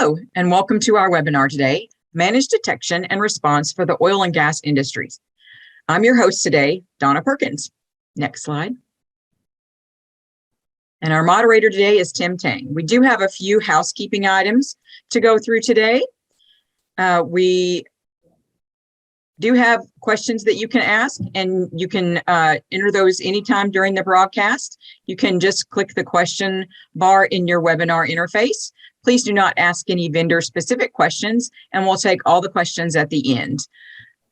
Hello, and welcome to our webinar today, Managed Detection and Response for the Oil and Gas Industries. I'm your host today, Donna Perkins. Next slide. And our moderator today is Tim Tang. We do have a few housekeeping items to go through today. We do have questions that you can ask, and you can enter those anytime during the broadcast. You can just click the question bar in your webinar interface. Please do not ask any vendor-specific questions, and we'll take all the questions at the end.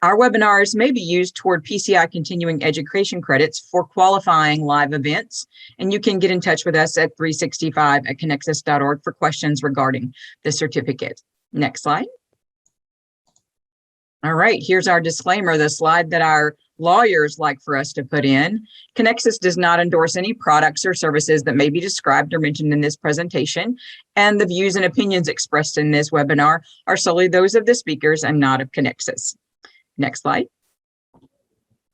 Our webinars may be used toward PCI continuing education credits for qualifying live events, and you can get in touch with us at 365@conexxus.org for questions regarding the certificate. Next slide. All right, here's our disclaimer, the slide that our lawyers like for us to put in. Conexxus does not endorse any products or services that may be described or mentioned in this presentation, and the views and opinions expressed in this webinar are solely those of the speakers and not of Conexxus. Next slide.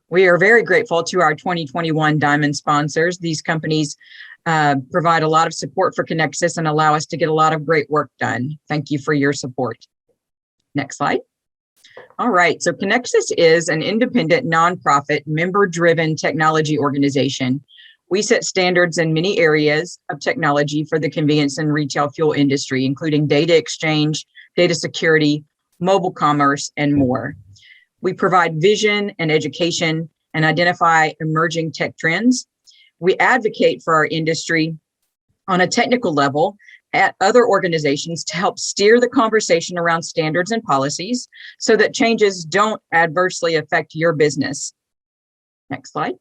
We are very grateful to our 2021 Diamond sponsors. These companies provide a lot of support for Conexxus and allow us to get a lot of great work done. Thank you for your support. Next slide. All right, so Conexxus is an independent, nonprofit, member-driven technology organization. We set standards in many areas of technology for the convenience and retail fuel industry, including data exchange, data security, mobile commerce, and more. We provide vision and education and identify emerging tech trends. We advocate for our industry on a technical level at other organizations to help steer the conversation around standards and policies so that changes don't adversely affect your business. Next slide.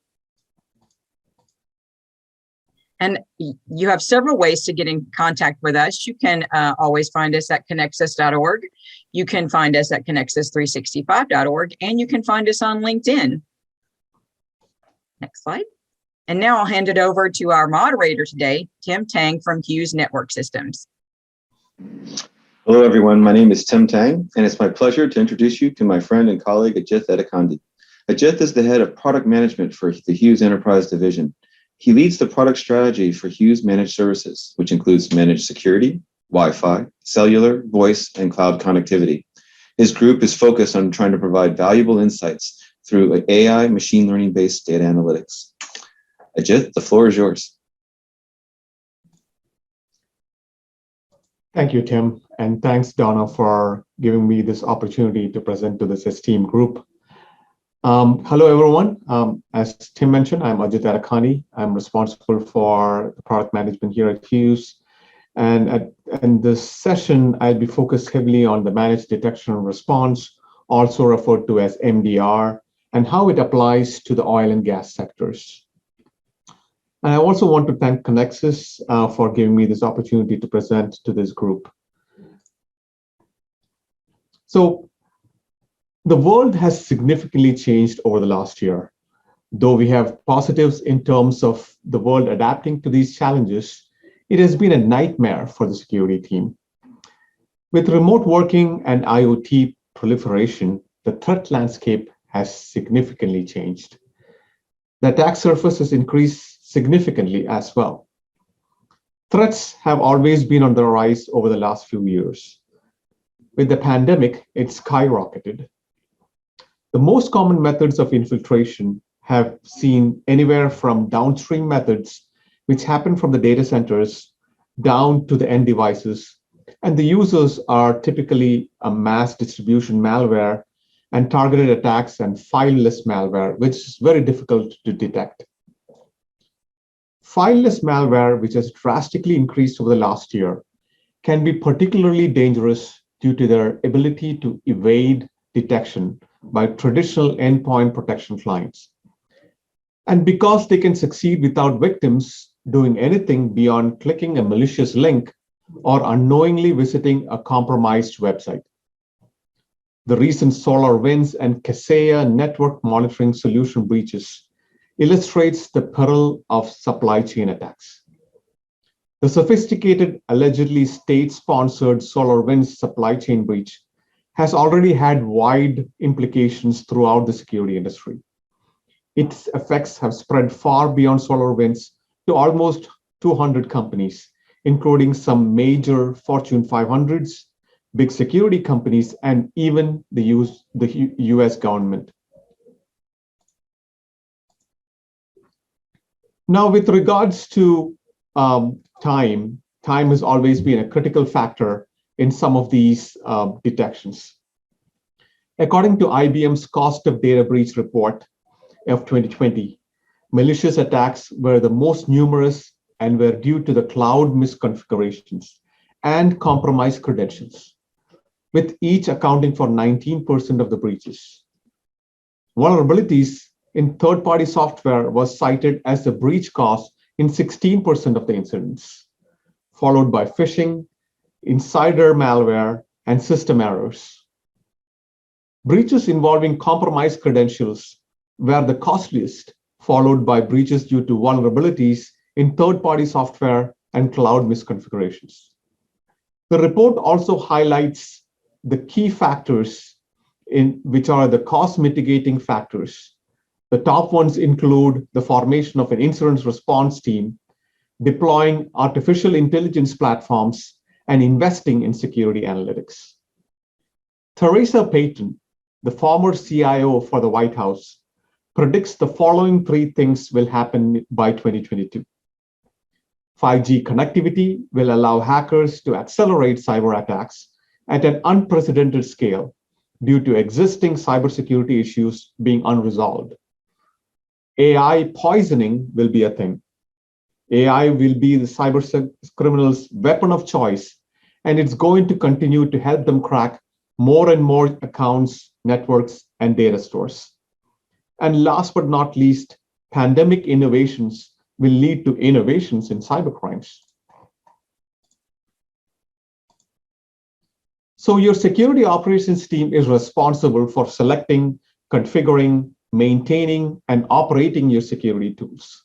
And you have several ways to get in contact with us. You can always find us at conexxus.org. You can find us at conexxus365.org, and you can find us on LinkedIn. Next slide. And now I'll hand it over to our moderator today, Tim Tang from Hughes Network Systems. Hello, everyone. My name is Tim Tang, and it's my pleasure to introduce you to my friend and colleague, Ajith Edekandi. Ajith is the head of product management for the Hughes Enterprise Division. He leads the product strategy for Hughes Managed Services, which includes managed security, Wi-Fi, cellular, voice, and cloud connectivity. His group is focused on trying to provide valuable insights through AI machine learning-based data analytics. Ajith, the floor is yours. Thank you, Tim, and thanks, Donna, for giving me this opportunity to present to this esteemed group. Hello, everyone. As Tim mentioned, I'm Ajith Edekandi. I'm responsible for the product management here at Hughes. And in this session, I'll be focused heavily on the managed detection and response, also referred to as MDR, and how it applies to the oil and gas sectors. And I also want to thank Conexxus for giving me this opportunity to present to this group. So, the world has significantly changed over the last year. Though we have positives in terms of the world adapting to these challenges, it has been a nightmare for the security team. With remote working and IoT proliferation, the threat landscape has significantly changed. The attack surface has increased significantly as well. Threats have always been on the rise over the last few years. With the pandemic, it skyrocketed. The most common methods of infiltration have seen anywhere from downstream methods, which happen from the data centers, down to the end devices. And the users are typically a mass distribution malware and targeted attacks and fileless malware, which is very difficult to detect. Fileless malware, which has drastically increased over the last year, can be particularly dangerous due to their ability to evade detection by traditional endpoint protection clients. And because they can succeed without victims doing anything beyond clicking a malicious link or unknowingly visiting a compromised website. The recent SolarWinds and Kaseya network monitoring solution breaches illustrates the peril of supply chain attacks. The sophisticated, allegedly state-sponsored SolarWinds supply chain breach has already had wide implications throughout the security industry. Its effects have spread far beyond SolarWinds to almost 200 companies, including some major Fortune 500s big security companies, and even the US government. Now, with regards to time has always been a critical factor in some of these detections. According to IBM's Cost of Data Breach report of 2020, malicious attacks were the most numerous and were due to the cloud misconfigurations and compromised credentials, with each accounting for 19% of the breaches. Vulnerabilities in third-party software was cited as the breach cause in 16% of the incidents, followed by phishing, insider malware, and system errors. Breaches involving compromised credentials were the costliest, followed by breaches due to vulnerabilities in third-party software and cloud misconfigurations. The report also highlights the key factors which are the cost mitigating factors. The top ones include the formation of an incident response team, deploying artificial intelligence platforms, and investing in security analytics. Theresa Payton, the former CIO for the White House, predicts the following three things will happen by 2022. 5G connectivity will allow hackers to accelerate cyber attacks at an unprecedented scale due to existing cybersecurity issues being unresolved. AI poisoning will be a thing. AI will be the cyber criminals' weapon of choice, and it's going to continue to help them crack more and more accounts, networks, and data stores. And last but not least, pandemic innovations will lead to innovations in cybercrimes. So your security operations team is responsible for selecting, configuring, maintaining, and operating your security tools.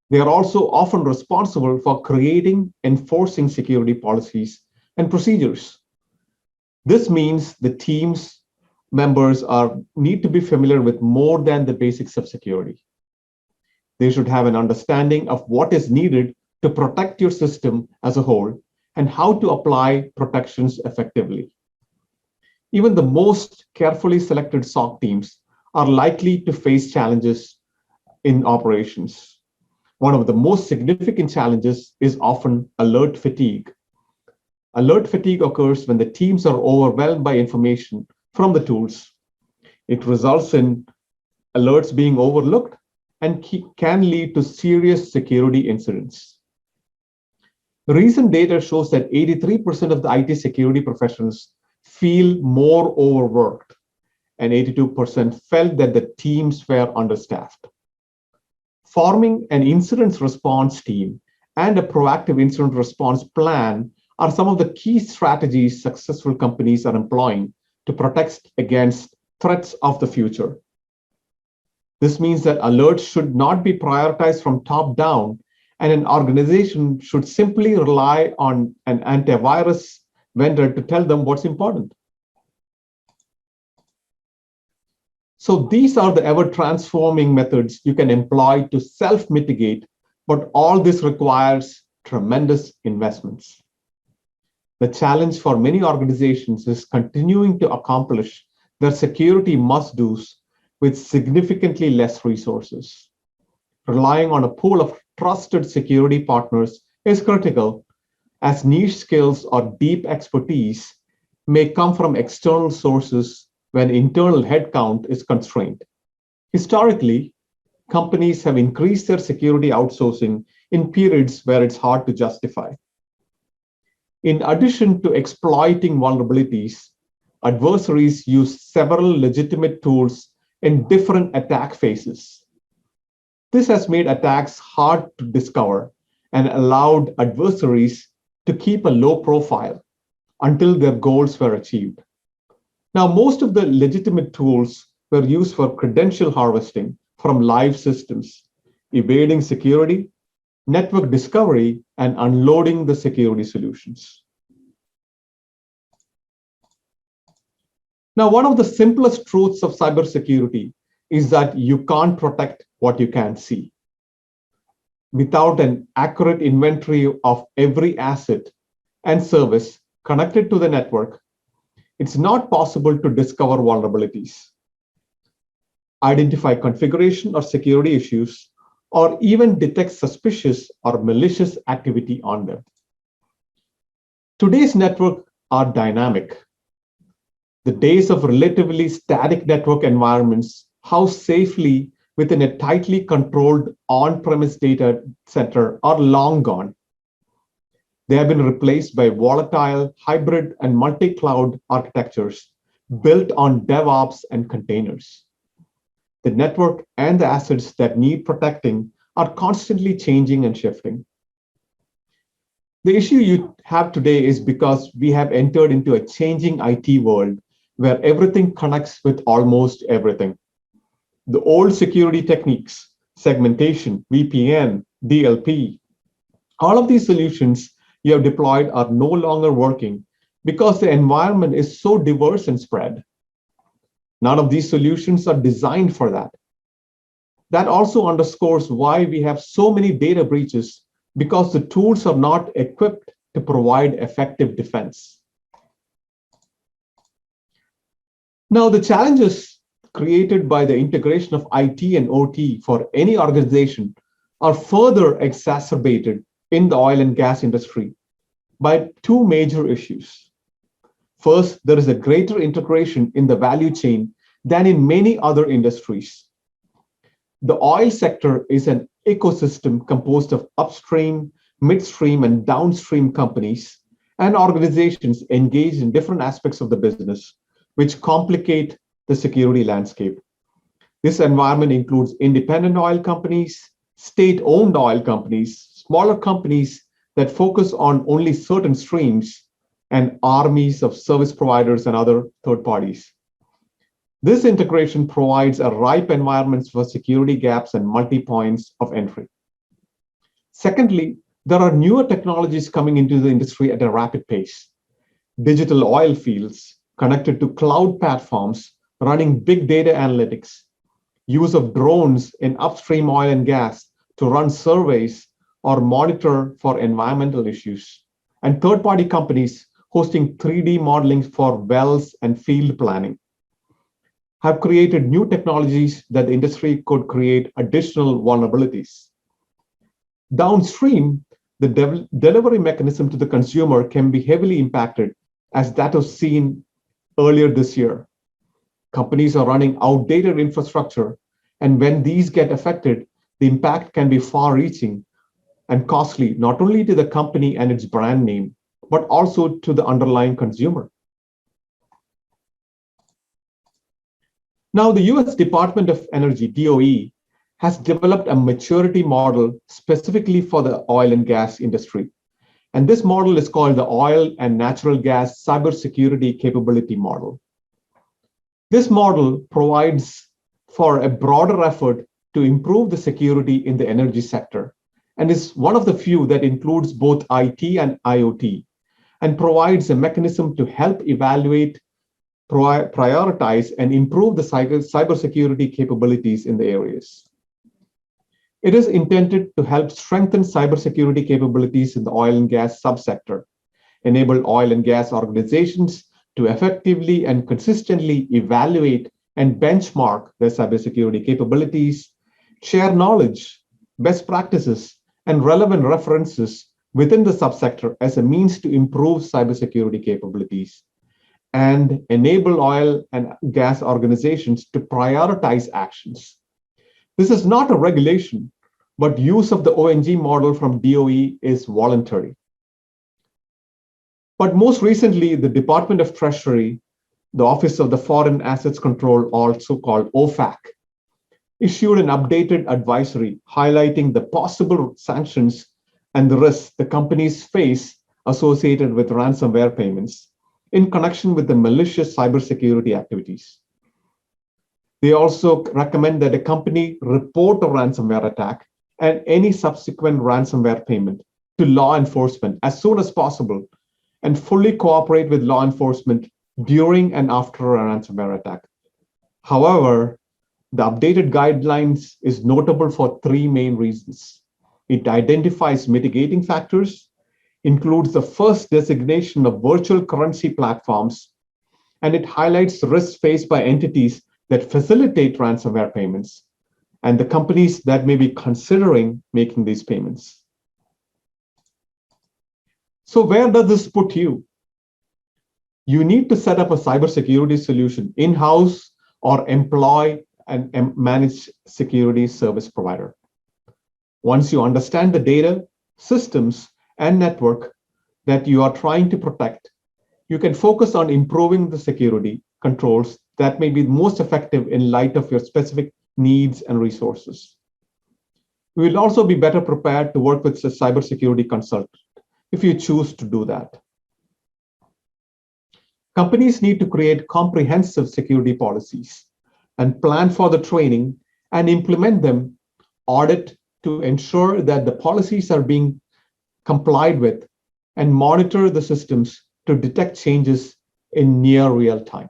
They are also often responsible for creating, enforcing security policies and procedures. This means the team's members need to be familiar with more than the basics of security. They should have an understanding of what is needed to protect your system as a whole and how to apply protections effectively. Even the most carefully selected SOC teams are likely to face challenges in operations. One of the most significant challenges is often alert fatigue. Alert fatigue occurs when the teams are overwhelmed by information from the tools. It results in alerts being overlooked and can lead to serious security incidents. Recent data shows that 83% of the IT security professionals feel more overworked, and 82% felt that the teams were understaffed. Forming an incident response team and a proactive incident response plan are some of the key strategies successful companies are employing to protect against threats of the future. This means that alerts should not be prioritized from top down, and an organization should simply rely on an antivirus vendor to tell them what's important. So these are the ever-transforming methods you can employ to self-mitigate, but all this requires tremendous investments. The challenge for many organizations is continuing to accomplish their security must-dos with significantly less resources. Relying on a pool of trusted security partners is critical, as niche skills or deep expertise may come from external sources when internal headcount is constrained. Historically, companies have increased their security outsourcing in periods where it's hard to justify. In addition to exploiting vulnerabilities, adversaries use several legitimate tools in different attack phases. This has made attacks hard to discover and allowed adversaries to keep a low profile until their goals were achieved. Now, most of the legitimate tools were used for credential harvesting from live systems, evading security, network discovery, and unloading the security solutions. Now, one of the simplest truths of cybersecurity is that you can't protect what you can't see. Without an accurate inventory of every asset and service, connected to the network, it's not possible to discover vulnerabilities, identify configuration or security issues, or even detect suspicious or malicious activity on them. Today's networks are dynamic. The days of relatively static network environments housed safely within a tightly controlled on-premise data center are long gone. They have been replaced by volatile, hybrid, and multi-cloud architectures built on DevOps and containers. The network and the assets that need protecting are constantly changing and shifting. The issue you have today is because we have entered into a changing IT world where everything connects with almost everything. The old security techniques, segmentation, VPN, DLP, all of these solutions you have deployed are no longer working because the environment is so diverse and spread. None of these solutions are designed for that. That also underscores why we have so many data breaches, because the tools are not equipped to provide effective defense. Now, the challenges created by the integration of IT and OT for any organization are further exacerbated in the oil and gas industry by two major issues. First, there is a greater integration in the value chain than in many other industries. The oil sector is an ecosystem composed of upstream, midstream, and downstream companies and organizations engaged in different aspects of the business, which complicate the security landscape. This environment includes independent oil companies, state-owned oil companies, smaller companies that focus on only certain streams, and armies of service providers and other third parties. This integration provides a ripe environment for security gaps and multi-points of entry. Secondly, there are newer technologies coming into the industry at a rapid pace. Digital oil fields connected to cloud platforms running big data analytics, use of drones in upstream oil and gas to run surveys or monitor for environmental issues, and third-party companies hosting 3D modeling for wells and field planning have created new technologies that the industry could create additional vulnerabilities. Downstream, the delivery mechanism to the consumer can be heavily impacted, as that was seen earlier this year. Companies are running outdated infrastructure, and when these get affected, the impact can be far-reaching and costly, not only to the company and its brand name, but also to the underlying consumer. Now, the US Department of Energy, DOE, has developed a maturity model specifically for the oil and gas industry. And this model is called the Oil and Natural Gas Cybersecurity Capability Model. This model provides for a broader effort to improve the security in the energy sector, and is one of the few that includes both IT and IoT, and provides a mechanism to help evaluate, prioritize, and improve the cybersecurity capabilities in the areas. It is intended to help strengthen cybersecurity capabilities in the oil and gas subsector, enable oil and gas organizations to effectively and consistently evaluate and benchmark their cybersecurity capabilities, share knowledge, best practices, and relevant references within the subsector as a means to improve cybersecurity capabilities, and enable oil and gas organizations to prioritize actions. This is not a regulation, but use of the ONG model from DOE is voluntary. But most recently, the Department of Treasury, the Office of the Foreign Assets Control, also called OFAC, issued an updated advisory highlighting the possible sanctions and the risks the companies face associated with ransomware payments in connection with the malicious cybersecurity activities. They also recommend that a company report a ransomware attack and any subsequent ransomware payment to law enforcement as soon as possible, and fully cooperate with law enforcement during and after a ransomware attack. However, the updated guidelines is notable for three main reasons. It identifies mitigating factors, includes the first designation of virtual currency platforms, and it highlights the risks faced by entities that facilitate ransomware payments and the companies that may be considering making these payments. So where does this put you? You need to set up a cybersecurity solution in-house or employ a managed security service provider. Once you understand the data, systems, and network that you are trying to protect, you can focus on improving the security controls that may be most effective in light of your specific needs and resources. You will also be better prepared to work with a cybersecurity consultant if you choose to do that. Companies need to create comprehensive security policies and plan for the training and implement them, audit to ensure that the policies are being complied with, and monitor the systems to detect changes in near real time.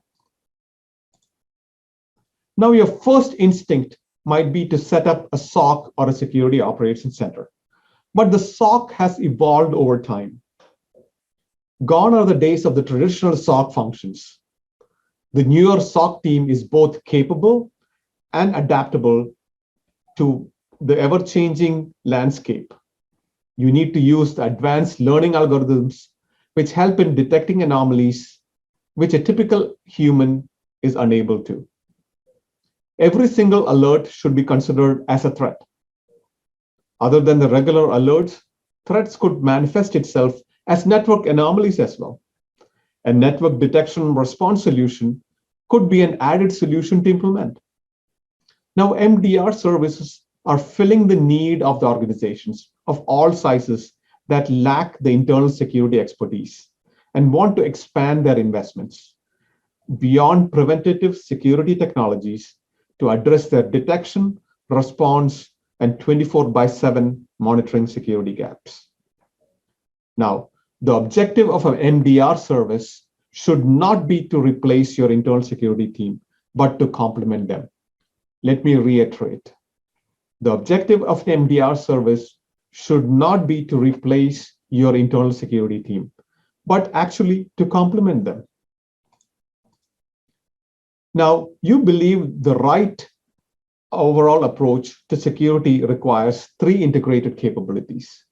Now, your first instinct might be to set up a SOC or a security operations center, but the SOC has evolved over time. Gone are the days of the traditional SOC functions. The newer SOC team is both capable and adaptable to the ever-changing landscape. You need to use the advanced learning algorithms which help in detecting anomalies which a typical human is unable to. Every single alert should be considered as a threat. Other than the regular alerts, threats could manifest itself as network anomalies as well. A network detection response solution could be an added solution to implement. Now, MDR services are filling the need of the organizations of all sizes that lack the internal security expertise and want to expand their investments beyond preventative security technologies to address their detection, response, and 24/7 monitoring security gaps. Now, the objective of an MDR service should not be to replace your internal security team, but to complement them. Let me reiterate. The objective of an MDR service should not be to replace your internal security team, but actually to complement them. Now, you believe the right overall approach to security requires 3 integrated capabilities.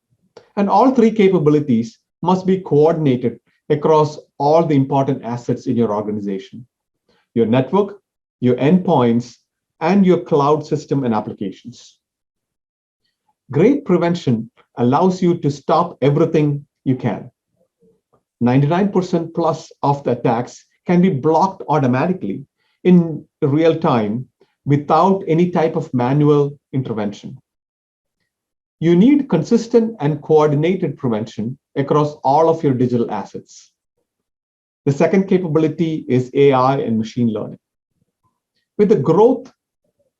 And all 3 capabilities must be coordinated across all the important assets in your organization: your network, your endpoints, and your cloud system and applications. Great prevention allows you to stop everything you can. 99% plus of the attacks can be blocked automatically in real time without any type of manual intervention. You need consistent and coordinated prevention across all of your digital assets. The second capability is AI and machine learning. With the growth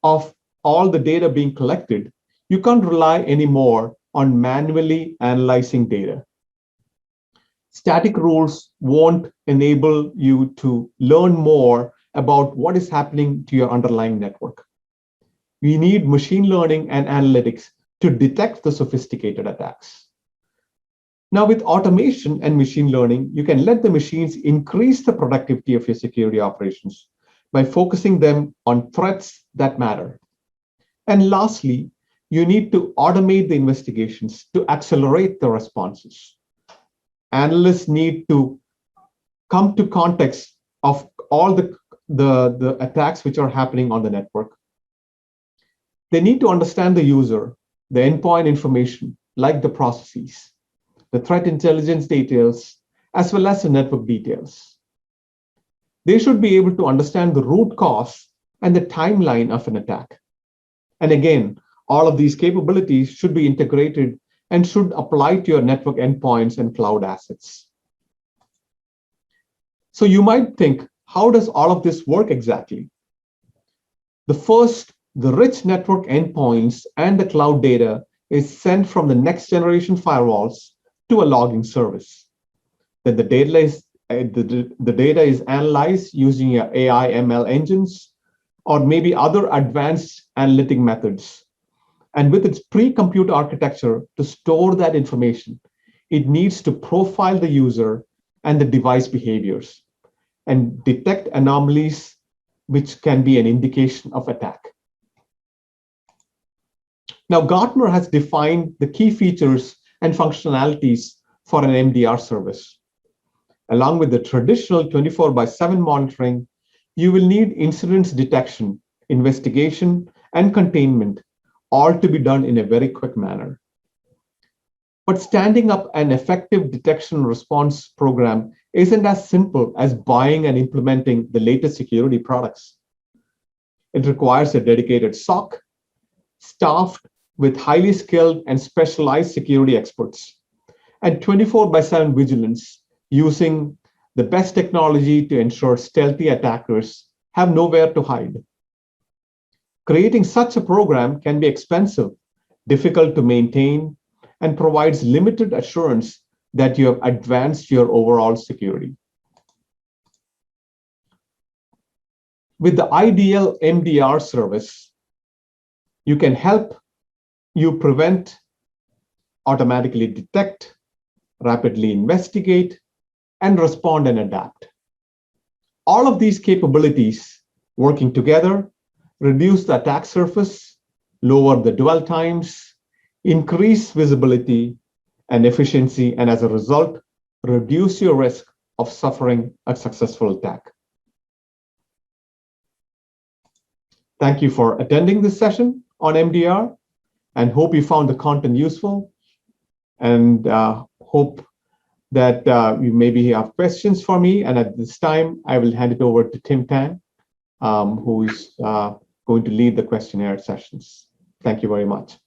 of all the data being collected, you can't rely anymore on manually analyzing data. Static rules won't enable you to learn more about what is happening to your underlying network. We need machine learning and analytics to detect the sophisticated attacks. Now, with automation and machine learning, you can let the machines increase the productivity of your security operations by focusing them on threats that matter. And lastly, you need to automate the investigations to accelerate the responses. Analysts need to come to context of all the attacks which are happening on the network. They need to understand the user, the endpoint information, like the processes, the threat intelligence details, as well as the network details. They should be able to understand the root cause and the timeline of an attack. And again, all of these capabilities should be integrated and should apply to your network endpoints and cloud assets. So you might think, how does all of this work exactly? The first, the rich network endpoints and the cloud data is sent from the next generation firewalls to a logging service. Then the data is analyzed using your AI ML engines or maybe other advanced analytic methods. And with its pre-compute architecture to store that information, it needs to profile the user and the device behaviors and detect anomalies which can be an indication of attack. Now, Gartner has defined the key features and functionalities for an MDR service. Along with the traditional 24/7 monitoring, you will need incidents detection, investigation, and containment, all to be done in a very quick manner. But standing up an effective detection response program isn't as simple as buying and implementing the latest security products. It requires a dedicated SOC, staffed with highly skilled and specialized security experts, and 24/7 vigilance using the best technology to ensure stealthy attackers have nowhere to hide. Creating such a program can be expensive, difficult to maintain, and provides limited assurance that you have advanced your overall security. With the ideal MDR service, you can help you prevent, automatically detect, rapidly investigate, and respond and adapt. All of these capabilities working together reduce the attack surface, lower the dwell times, increase visibility and efficiency, and as a result, reduce your risk of suffering a successful attack. Thank you for attending this session on MDR, and hope you found the content useful, and hope that you maybe have questions for me. And at this time, I will hand it over to Tim Tang, who is going to lead the questionnaire sessions. Thank you very much.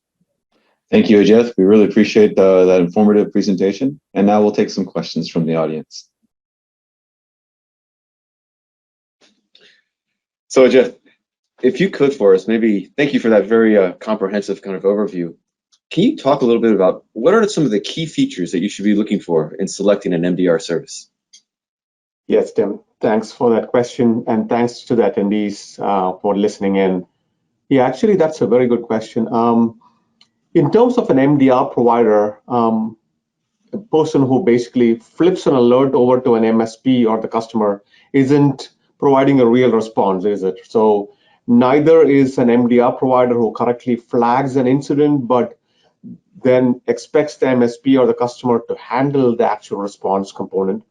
Thank you, Ajith. We really appreciate that informative presentation. And now we'll take some questions from the audience. So Ajith, if you could for us, maybe, thank you for that very comprehensive kind of overview. Can you talk a little bit about what are some of the key features that you should be looking for in selecting an MDR service? Yes, Tim, thanks for that question, and thanks to the attendees for listening in. Yeah, actually, that's a very good question. In terms of an MDR provider, a person who basically flips an alert over to an MSP or the customer isn't providing a real response, is it? So neither is an MDR provider who correctly flags an incident, but then expects the MSP or the customer to handle the actual response component.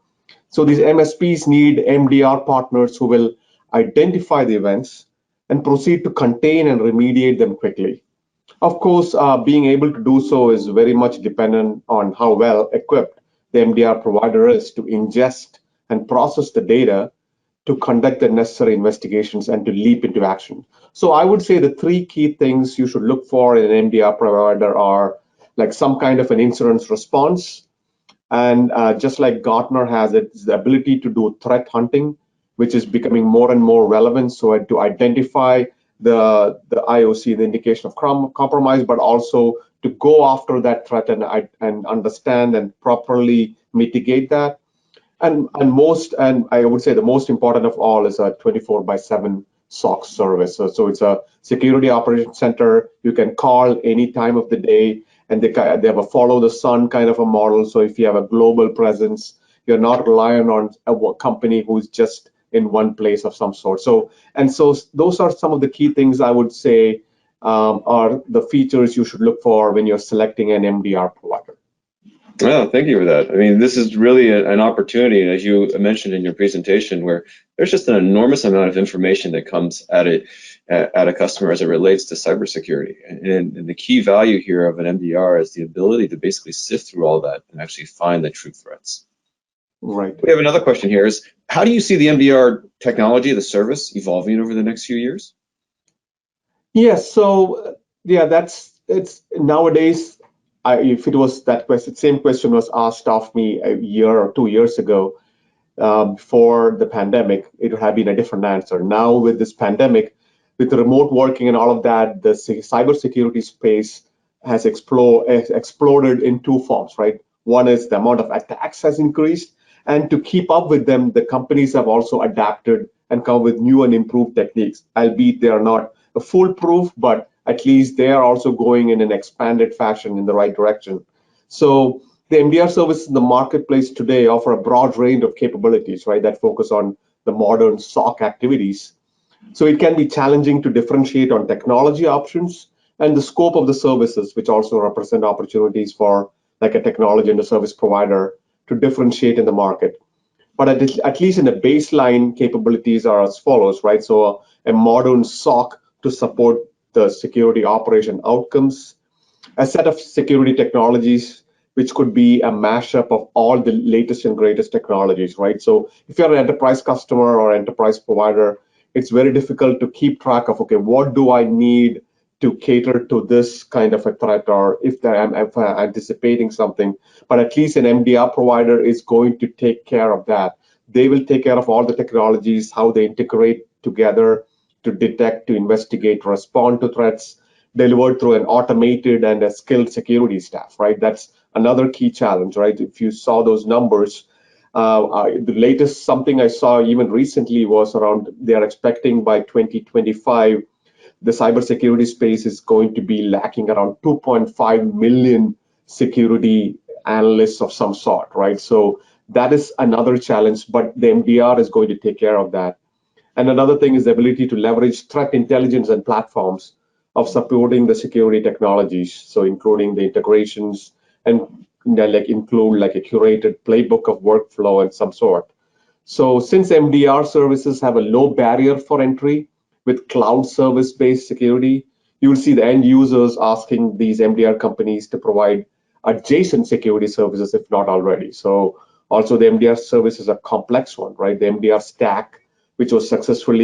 So these MSPs need MDR partners who will identify the events and proceed to contain and remediate them quickly. Of course, being able to do so is very much dependent on how well equipped the MDR provider is to ingest and process the data to conduct the necessary investigations and to leap into action. So I would say the three key things you should look for in an MDR provider are like some kind of an incident response. And just like Gartner has it, it's the ability to do threat hunting, which is becoming more and more relevant. So to identify the IOC, the indication of compromise, but also to go after that threat and understand and properly mitigate that. And I would say the most important of all is a 24/7 SOC service. So it's a security operations center you can call any time of the day, and they have a follow the sun kind of a model. So if you have a global presence, you're not relying on a company who's just in one place of some sort. So those are some of the key things I would say are the features you should look for when you're selecting an MDR provider. Oh, thank you for that. I mean, this is really an opportunity, as you mentioned in your presentation, where there's just an enormous amount of information that comes at a customer as it relates to cybersecurity. And the key value here of an MDR is the ability to basically sift through all that and actually find the true threats. Right. We have another question here is, how do you see the MDR technology, the service, evolving over the next few years? Yes, so yeah, it's nowadays, if it was that question, same question was asked of me a year or 2 years ago, before the pandemic, it would have been a different answer. Now with this pandemic, with the remote working and all of that, the cybersecurity space has exploded in two forms, right? One is the amount of attacks has increased, and to keep up with them, the companies have also adapted and come with new and improved techniques, albeit they are not foolproof, but at least they are also going in an expanded fashion in the right direction. So the MDR services in the marketplace today offer a broad range of capabilities, right, that focus on the modern SOC activities. So it can be challenging to differentiate on technology options and the scope of the services, which also represent opportunities for like a technology and a service provider to differentiate in the market. But at least in the baseline capabilities are as follows, right? So a modern SOC to support the security operation outcomes, a set of security technologies, which could be a mashup of all the latest and greatest technologies, right? So if you're an enterprise customer or enterprise provider, it's very difficult to keep track of, okay, what do I need to cater to this kind of a threat, or if I'm anticipating something. But at least an MDR provider is going to take care of that. They will take care of all the technologies, how they integrate together to detect, to investigate, respond to threats, delivered through an automated and a skilled security staff, right? That's another key challenge, right? If you saw those numbers, the latest something I saw even recently was around, they are expecting by 2025, the cybersecurity space is going to be lacking around 2.5 million security analysts of some sort, right? So that is another challenge, but the MDR is going to take care of that. And another thing is the ability to leverage threat intelligence and platforms of supporting the security technologies. So including the integrations and include like a curated playbook of workflow and some sort. So since MDR services have a low barrier for entry with cloud service-based security, you will see the end users asking these MDR companies to provide adjacent security services, if not already. So also the MDR service is a complex one, right? The MDR stack, which was successful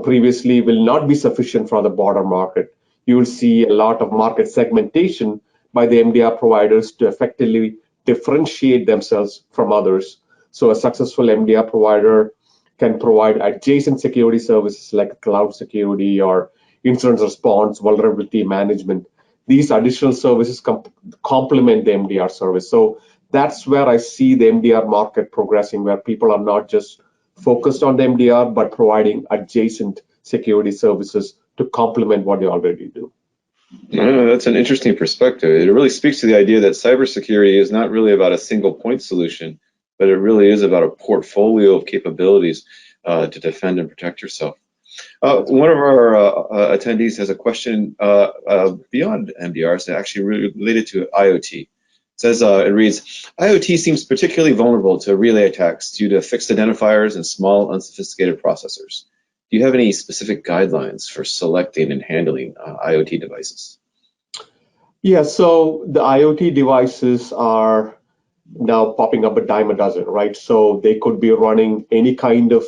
previously, will not be sufficient for the broader market. You will see a lot of market segmentation by the MDR providers to effectively differentiate themselves from others. So a successful MDR provider can provide adjacent security services like cloud security or incident response, vulnerability management. These additional services complement the MDR service. So that's where I see the MDR market progressing, where people are not just focused on the MDR, but providing adjacent security services to complement what they already do. That's an interesting perspective. It really speaks to the idea that cybersecurity is not really about a single point solution, but it really is about a portfolio of capabilities to defend and protect yourself. One of our attendees has a question beyond MDRs, actually related to IoT. It says, it reads, IoT seems particularly vulnerable to relay attacks due to fixed identifiers and small, unsophisticated processors. Do you have any specific guidelines for selecting and handling IoT devices? Yeah, so the IoT devices are now popping up a dime a dozen, right? So they could be running any kind of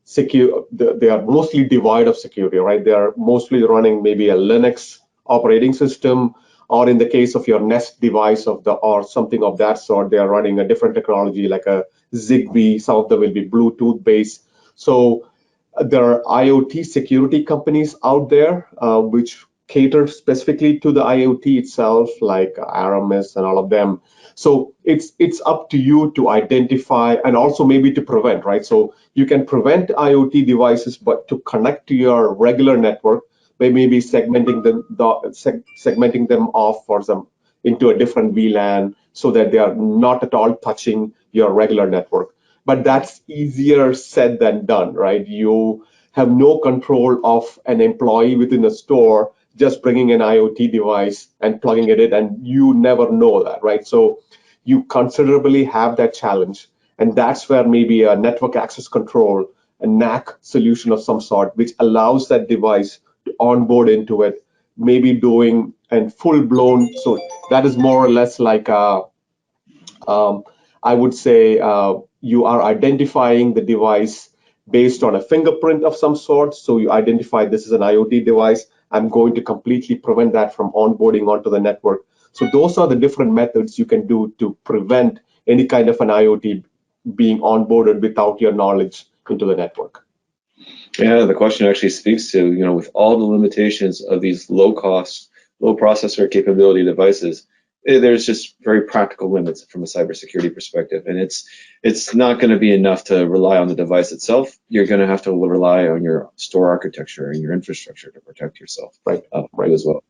secure, they are mostly devoid of security, right? They are mostly running maybe a Linux operating system, or in the case of your Nest device or something of that sort, they are running a different technology like a Zigbee. Some of them will be Bluetooth based. So there are IoT security companies out there which cater specifically to the IoT itself, like Aramis and all of them. So it's up to you to identify and also maybe to prevent, right? So you can prevent IoT devices, but to connect to your regular network, by maybe segmenting them off for some into a different VLAN so that they are not at all touching your regular network. But that's easier said than done, right? You have no control of an employee within a store just bringing an IoT device and plugging it in, and you never know that, right? So you considerably have that challenge. And that's where maybe a network access control, a NAC solution of some sort, which allows that device to onboard into it, maybe doing a full-blown, so that is more or less like I would say you are identifying the device based on a fingerprint of some sort. So you identify this is an IoT device. I'm going to completely prevent that from onboarding onto the network. So those are the different methods you can do to prevent any kind of an IoT being onboarded without your knowledge into the network. Yeah, the question actually speaks to, with all the limitations of these low-cost, low-processor capability devices, there's just very practical limits from a cybersecurity perspective, and it's not going to be enough to rely on the device itself. You're going to have to rely on your store architecture and your infrastructure to protect yourself, right as well.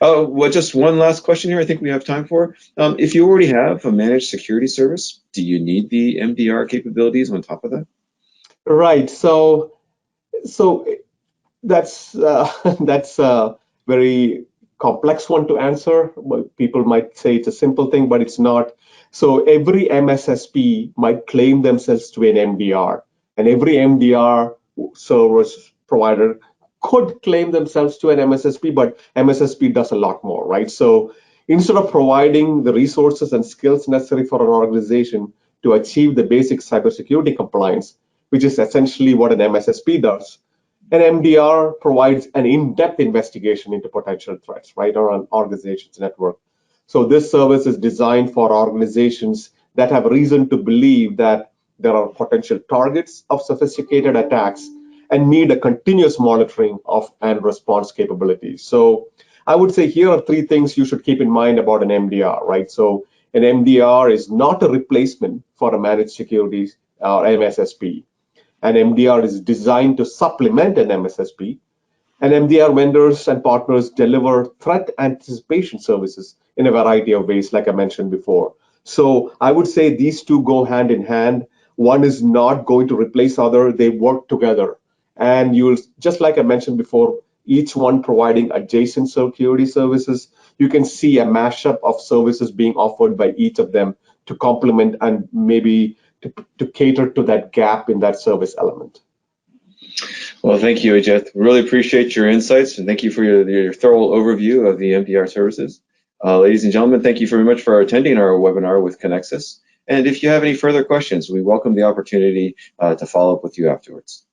Oh, well, just one last question here I think we have time for. If you already have a managed security service, do you need the MDR capabilities on top of that? Right. So that's that's a very complex one to answer. People might say it's a simple thing, but it's not. So every MSSP might claim themselves to an MDR, and every MDR service provider could claim themselves to an MSSP, but MSSP does a lot more, right? So instead of providing the resources and skills necessary for an organization to achieve the basic cybersecurity compliance, which is essentially what an MSSP does, an MDR provides an in-depth investigation into potential threats, right, or an organization's network. So this service is designed for organizations that have reason to believe that there are potential targets of sophisticated attacks and need a continuous monitoring of and response capabilities. So I would say here are three things you should keep in mind about an MDR, right? So an MDR is not a replacement for a managed security or MSSP. An MDR is designed to supplement an MSSP, and MDR vendors and partners deliver threat anticipation services in a variety of ways, like I mentioned before. So I would say these two go hand in hand. One is not going to replace other, they work together. And you'll, just like I mentioned before, each one providing adjacent security services, you can see a mashup of services being offered by each of them to complement and maybe to cater to that gap in that service element. Well, thank you, Ajith. Really appreciate your insights, and thank you for your thorough overview of the MDR services. Ladies and gentlemen, thank you very much for attending our webinar with Conexxus. And if you have any further questions, we welcome the opportunity to follow up with you afterwards.